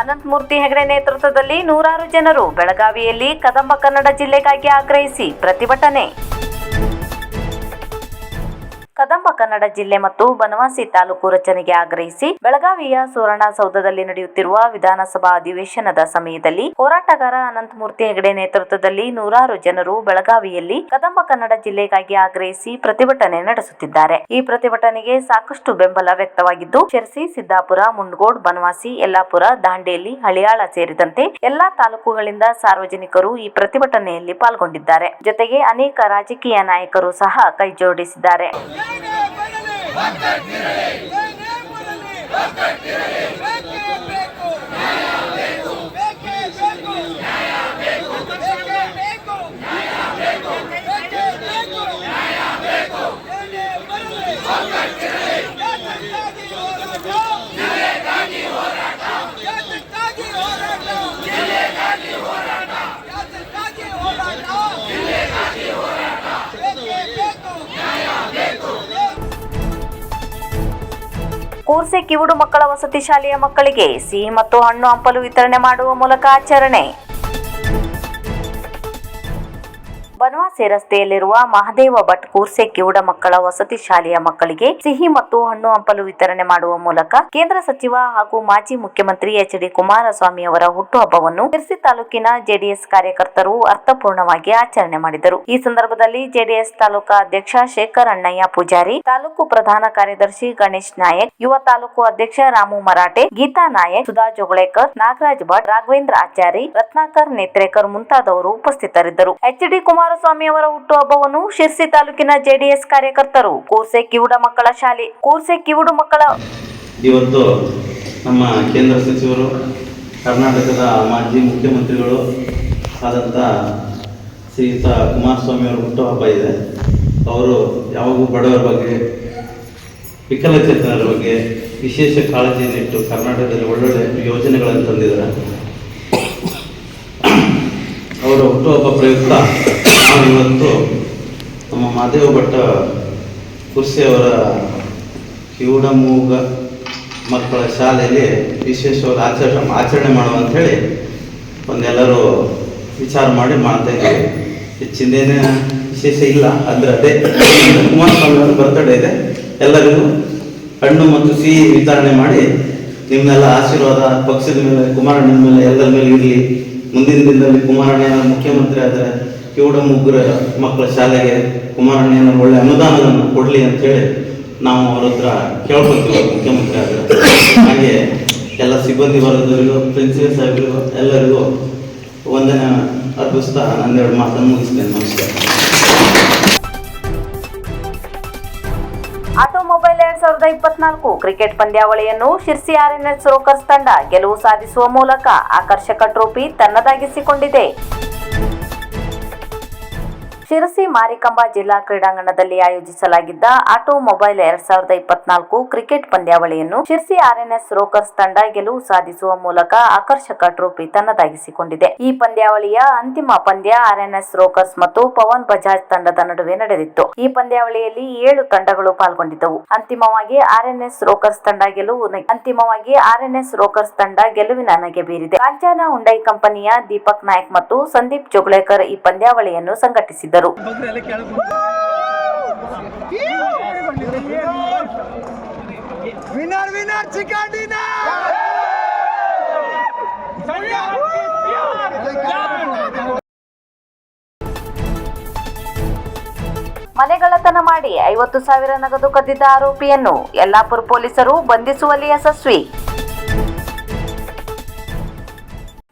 ಅನಂತಮೂರ್ತಿ ಹೆಗಡೆ ನೇತೃತ್ವದಲ್ಲಿ ನೂರಾರು ಜನರು ಬೆಳಗಾವಿಯಲ್ಲಿ ಕದಂಬ ಕನ್ನಡ ಜಿಲ್ಲೆಗಾಗಿ ಆಗ್ರಹಿಸಿ ಪ್ರತಿಭಟನೆ. ಕದಂಬ ಕನ್ನಡ ಜಿಲ್ಲೆ ಮತ್ತು ಬನವಾಸಿ ತಾಲೂಕು ರಚನೆಗೆ ಆಗ್ರಹಿಸಿ ಬೆಳಗಾವಿಯ ಸುವರ್ಣಸೌಧದಲ್ಲಿ ನಡೆಯುತ್ತಿರುವ ವಿಧಾನಸಭಾ ಅಧಿವೇಶನದ ಸಮಯದಲ್ಲಿ ಹೋರಾಟಗಾರ ಅನಂತಮೂರ್ತಿ ಹೆಗಡೆ ನೇತೃತ್ವದಲ್ಲಿ ನೂರಾರು ಜನರು ಬೆಳಗಾವಿಯಲ್ಲಿ ಕದಂಬ ಕನ್ನಡ ಜಿಲ್ಲೆಗಾಗಿ ಆಗ್ರಹಿಸಿ ಪ್ರತಿಭಟನೆ ನಡೆಸುತ್ತಿದ್ದಾರೆ. ಈ ಪ್ರತಿಭಟನೆಗೆ ಸಾಕಷ್ಟು ಬೆಂಬಲ ವ್ಯಕ್ತವಾಗಿದ್ದು, ಶಿರಸಿ, ಸಿದ್ದಾಪುರ, ಮುಂಡಗೋಡ್, ಬನವಾಸಿ, ಯಲ್ಲಾಪುರ, ದಾಂಡೇಲಿ, ಹಳಿಯಾಳ ಸೇರಿದಂತೆ ಎಲ್ಲಾ ತಾಲೂಕುಗಳಿಂದ ಸಾರ್ವಜನಿಕರು ಈ ಪ್ರತಿಭಟನೆಯಲ್ಲಿ ಪಾಲ್ಗೊಂಡಿದ್ದಾರೆ. ಜೊತೆಗೆ ಅನೇಕ ರಾಜಕೀಯ ನಾಯಕರು ಸಹ ಕೈಜೋಡಿಸಿದ್ದಾರೆ. ಕೂರ್ಸೆ ಕಿವುಡು ಮಕ್ಕಳ ವಸತಿ ಶಾಲೆಯ ಮಕ್ಕಳಿಗೆ ಸಿಹಿ ಮತ್ತು ಹಣ್ಣು ಹಂಪಲು ವಿತರಣೆ ಮಾಡುವ ಮೂಲಕ ಆಚರಣೆ. ಬನವಾಸಿ ರಸ್ತೆಯಲ್ಲಿರುವ ಮಹದೇವ ಭಟ್ ಕೂರ್ಸೆ ಕಿವುಡ ಮಕ್ಕಳ ವಸತಿ ಶಾಲೆಯ ಮಕ್ಕಳಿಗೆ ಸಿಹಿ ಮತ್ತು ಹಣ್ಣು ಹಂಪಲು ವಿತರಣೆ ಮಾಡುವ ಮೂಲಕ ಕೇಂದ್ರ ಸಚಿವ ಹಾಗೂ ಮಾಜಿ ಮುಖ್ಯಮಂತ್ರಿ ಎಚ್.ಡಿ. ಕುಮಾರಸ್ವಾಮಿ ಅವರ ಹುಟ್ಟುಹಬ್ಬವನ್ನು ಶಿರಸಿ ತಾಲೂಕಿನ ಜೆಡಿಎಸ್ ಕಾರ್ಯಕರ್ತರು ಅರ್ಥಪೂರ್ಣವಾಗಿ ಆಚರಣೆ ಮಾಡಿದರು. ಈ ಸಂದರ್ಭದಲ್ಲಿ ಜೆಡಿಎಸ್ ತಾಲೂಕಾ ಅಧ್ಯಕ್ಷ ಶೇಖರ್ ಅಣ್ಣಯ್ಯ ಪೂಜಾರಿ, ತಾಲೂಕು ಪ್ರಧಾನ ಕಾರ್ಯದರ್ಶಿ ಗಣೇಶ್ ನಾಯಕ್, ಯುವ ತಾಲೂಕು ಅಧ್ಯಕ್ಷ ರಾಮು ಮರಾಠೆ, ಗೀತಾ ನಾಯಕ್, ಸುಧಾ ಜೋಗಳೇಕರ್, ನಾಗರಾಜ್ ಭಟ್, ರಾಘವೇಂದ್ರ ಆಚಾರಿ, ರತ್ನಾಕರ್ ನೇತ್ರೇಕರ್ ಮುಂತಾದವರು ಉಪಸ್ಥಿತರಿದ್ದರು. ಎಚ್.ಡಿ. ಕುಮಾರಸ್ವಾಮಿ ಅವರ ಹುಟ್ಟುಹಬ್ಬವನ್ನು ಶಿರಸಿ ತಾಲೂಕಿನ ಜೆಡಿಎಸ್ ಕಾರ್ಯಕರ್ತರು ಕೂರ್ಸೆ ಕಿವುಡ ಮಕ್ಕಳ ಶಾಲೆ ಇವತ್ತು ನಮ್ಮ ಕೇಂದ್ರ ಸಚಿವರು, ಕರ್ನಾಟಕದ ಮಾಜಿ ಮುಖ್ಯಮಂತ್ರಿಗಳು ಆದಂಥ ಶ್ರೀಯುತ ಕುಮಾರಸ್ವಾಮಿ ಅವರ ಹುಟ್ಟುಹಬ್ಬ ಇದೆ. ಅವರು ಯಾವಾಗೂ ಬಡವರ ಬಗ್ಗೆ, ವಿಕಲಚೇತನರ ಬಗ್ಗೆ ವಿಶೇಷ ಕಾಳಜಿಯನ್ನಿಟ್ಟು ಕರ್ನಾಟಕದಲ್ಲಿ ಒಳ್ಳೊಳ್ಳೆ ಯೋಜನೆಗಳನ್ನು ತಂದಿದ್ದಾರೆ. ಅವರ ಹುಟ್ಟುಹಬ್ಬ ಪ್ರಯುಕ್ತ ನಾವು ಇವತ್ತು ನಮ್ಮ ಮಹದೇವ ಭಟ್ ಕೂರ್ಸೆ ಅವರ ಕಿವುಡ ಮೂಗ ಮಕ್ಕಳ ಶಾಲೆಯಲ್ಲಿ ವಿಶೇಷವಾಗಿ ಆಚರಣೆ ಮಾಡುವ ಅಂಥೇಳಿ ಒಂದೆಲ್ಲರೂ ವಿಚಾರ ಮಾಡಿ ಮಾಡ್ತಾ ಇದ್ದೀವಿ. ಹೆಚ್ಚಿಂದೇನೇ ವಿಶೇಷ ಇಲ್ಲ, ಅಂದರೆ ಅದೇ ಕುಮಾರಸ್ವಾಮಿ ಅವರ ಬರ್ತಡೇ ಇದೆ. ಎಲ್ಲರಿಗೂ ಹಣ್ಣು ಮತ್ತು ಸಿಹಿ ವಿತರಣೆ ಮಾಡಿ ನಿಮ್ಮೆಲ್ಲ ಆಶೀರ್ವಾದ ಪಕ್ಷದ ಮೇಲೆ, ಕುಮಾರಣ್ಣನ ಮೇಲೆ, ಎಲ್ಲರ ಮೇಲೆ ಇರಲಿ. ಮುಂದಿನ ದಿನದಲ್ಲಿ ಕುಮಾರಣ್ಣ ಮುಖ್ಯಮಂತ್ರಿ ಆದರೆ ಕಿವುಡ ಮೂಗರ ಮಕ್ಕಳ ಶಾಲೆಗೆ ಕುಮಾರಣ್ಣ ಒಳ್ಳೆ ಅನುದಾನವನ್ನು ಕೊಡಲಿ ಅಂತೇಳಿ ನಾವು ಅವ್ರ ಹತ್ರ ಕೇಳ್ಕೊತೀವಿ. ಮುಖ್ಯಮಂತ್ರಿ ಆದರೆ ಹಾಗೆ ಎಲ್ಲ ಸಿಬ್ಬಂದಿ ವರ್ಗದವರಿಗೂ, ಪ್ರಿನ್ಸಿಪಲ್ ಸಾಹೇಬರಿಗೂ ಎಲ್ಲರಿಗೂ ವಂದನೆ ಅರ್ಪಿಸ್ತಾ ನನ್ನೆರಡು ಮಾತನ್ನು ಮುಗಿಸ್ತೇನೆ. ನಮಸ್ಕಾರ. ಆಟೋಮೊಬೈಲ್ 2024 ಕ್ರಿಕೆಟ್ ಪಂದ್ಯಾವಳಿಯನ್ನು ಶಿರಸಿ ಆರ್ಎನ್ಎಸ್ ರೋಕರ್ಸ್ ತಂಡ ಗೆಲುವು ಸಾಧಿಸುವ ಮೂಲಕ ಆಕರ್ಷಕ ಟ್ರೋಫಿ ತನ್ನದಾಗಿಸಿಕೊಂಡಿದೆ. ಶಿರಸಿ ಮಾರಿಕಂಬ ಜಿಲ್ಲಾ ಕ್ರೀಡಾಂಗಣದಲ್ಲಿ ಆಯೋಜಿಸಲಾಗಿದ್ದ ಆಟೋಮೊಬೈಲ್ 2024 ಕ್ರಿಕೆಟ್ ಪಂದ್ಯಾವಳಿಯನ್ನು ಶಿರಸಿ ಆರ್ಎನ್ಎಸ್ ರೋಕರ್ಸ್ ತಂಡ ಗೆಲುವು ಸಾಧಿಸುವ ಮೂಲಕ ಆಕರ್ಷಕ ಟ್ರೋಫಿ ತನ್ನದಾಗಿಸಿಕೊಂಡಿದೆ. ಈ ಪಂದ್ಯಾವಳಿಯ ಅಂತಿಮ ಪಂದ್ಯ ಆರ್ಎನ್ಎಸ್ ರೋಕರ್ಸ್ ಮತ್ತು ಪವನ್ ಬಜಾಜ್ ತಂಡದ ನಡುವೆ ನಡೆದಿತ್ತು. ಈ ಪಂದ್ಯಾವಳಿಯಲ್ಲಿ 7 ತಂಡಗಳು ಪಾಲ್ಗೊಂಡಿದ್ದವು. ಅಂತಿಮವಾಗಿ ಆರ್ಎನ್ಎಸ್ ರೋಕರ್ಸ್ ತಂಡ ಗೆಲುವಿನ ನಗೆ ಬೀರಿದೆ. ಕಾಂಚನ ಹುಂಡೈ ಕಂಪನಿಯ ದೀಪಕ್ ನಾಯಕ್ ಮತ್ತು ಸಂದೀಪ್ ಜೋಗಳೇಕರ್ ಈ ಪಂದ್ಯಾವಳಿಯನ್ನು ಸಂಘಟಿಸಿದ್ದರು. ಮನೆಗಳ್ಳತನ ಮಾಡಿ 50,000 ನಗದು ಕದ್ದಿದ್ದ ಆರೋಪಿಯನ್ನು ಯಲ್ಲಾಪುರ ಪೊಲೀಸರು ಬಂಧಿಸುವಲ್ಲಿ ಯಶಸ್ವಿ.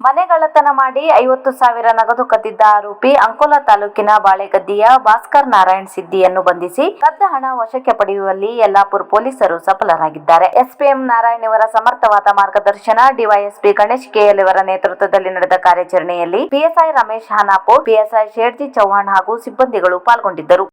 ಮನೆಗಳ್ಳತನ ಮಾಡಿ 50,000 ನಗದು ಕದ್ದಿದ್ದ ಆರೋಪಿ ಅಂಕೋಲಾ ತಾಲೂಕಿನ ಬಾಳೆಗದ್ದಿಯ ಭಾಸ್ಕರ್ ನಾರಾಯಣ್ ಸಿದ್ದಿಯನ್ನು ಬಂಧಿಸಿ ಕದ್ದ ಹಣ ವಶಕ್ಕೆ ಪಡೆಯುವಲ್ಲಿ ಯಲ್ಲಾಪುರ ಪೊಲೀಸರು ಸಫಲರಾಗಿದ್ದಾರೆ. ಎಸ್ಪಿಎಂ ನಾರಾಯಣ್ ಇವರ ಸಮರ್ಥವಾದ ಮಾರ್ಗದರ್ಶನ, ಡಿವೈಎಸ್ಪಿ ಗಣೇಶ್ ಕೆಎಲ್ ಇವರ ನೇತೃತ್ವದಲ್ಲಿ ನಡೆದ ಕಾರ್ಯಾಚರಣೆಯಲ್ಲಿ ಪಿಎಸ್ಐ ರಮೇಶ್ ಹಾನಾಪುರ್, ಪಿಎಸ್ಐ ಶೇರ್ಜಿ ಚೌಹಾಣ್ ಹಾಗೂ ಸಿಬ್ಬಂದಿಗಳು ಪಾಲ್ಗೊಂಡಿದ್ದರು.